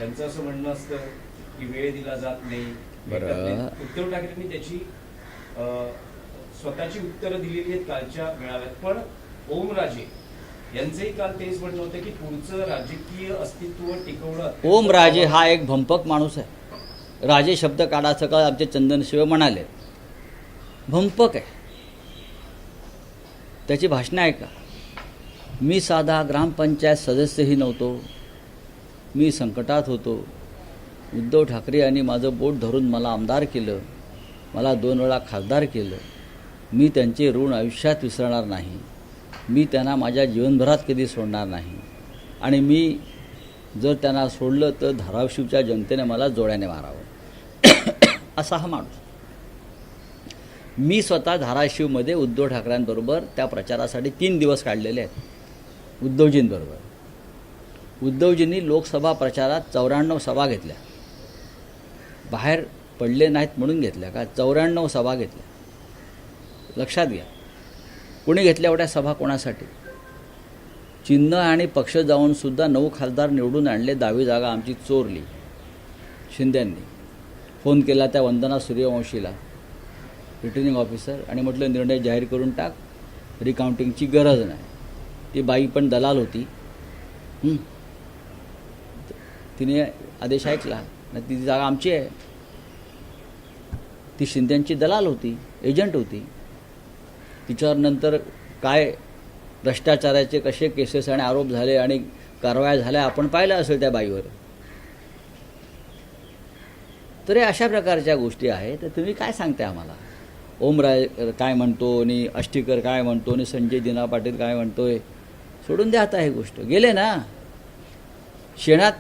त्यांचं असं म्हणणं असतं की वेळ दिला जात नाही. बरं. उद्धव ठाकरेंनी त्याची स्वतःची उत्तरं दिलेली आहेत कालच्या मेळाव्यात. पण ओमराजे यांचंही काल तेच म्हणणं होतं की पुढचं राजकीय अस्तित्व टिकवणं. ओमराजे हा एक भंपक माणूस आहे. राजे शब्द काढायचं का आमचे चंदनशिव म्हणाले, भंपक आहे. त्याची भाषणं ऐका. मी साधा ग्रामपंचायत सदस्यही नव्हतो, मी संकटात होतो. उद्धव ठाकरे यांनी माझं बोट धरून मला आमदार केलं, मला 2 वेळा खासदार केलं. मी त्यांचे ऋण आयुष्यात विसरणार नाही. मी त्यांना माझ्या जीवनभरात कधी सोडणार नाही. आणि मी जर त्यांना सोडलं तर धाराशिवच्या जनतेने मला जोड्याने मारावं असा हा माणूस. मी स्वतः धाराशिवमध्ये उद्धव ठाकरेंबरोबर त्या प्रचारासाठी 3 दिवस काढलेले आहेत उद्धवजींबरोबर. उद्धवजींनी लोकसभा प्रचारात 94 सभा घेतल्या. बाहेर पडले नाहीत म्हणून घेतल्या का? 94 सभा घेतल्या. लक्षात घ्या. कोणी घेतल्या एवढ्या सभा? कोणासाठी? चिन्ह आणि पक्ष जाऊनसुद्धा 9 खासदार निवडून आणले. 10वी जागा आमची चोरली शिंद्यांनी. फोन केला त्या वंदना सूर्यवंशीला, रिटर्निंग ऑफिसर, आणि म्हटलं निर्णय जाहीर करून टाक, रिकाउंटिंगची गरज नाही. ती बाई पण दलाल होती. तिने आदेश ऐकला नाही. ती जागा आमची आहे. ती शिंद्यांची दलाल होती, एजंट होती. तिच्यावर नंतर काय भ्रष्टाचाराचे कसे केसेस आणि आरोप झाले आणि कारवाया झाल्या आपण पाहिलं असेल त्या बाईवर. तर हे अशा प्रकारच्या गोष्टी आहेत. तर तुम्ही काय सांगताय आम्हाला? ओमराय काय म्हणतो आणि अष्टीकर काय म्हणतो आणि संजय दिना पाटील काय म्हणतोय? सोडून द्या आता. हे गोष्ट गेले ना. शेणात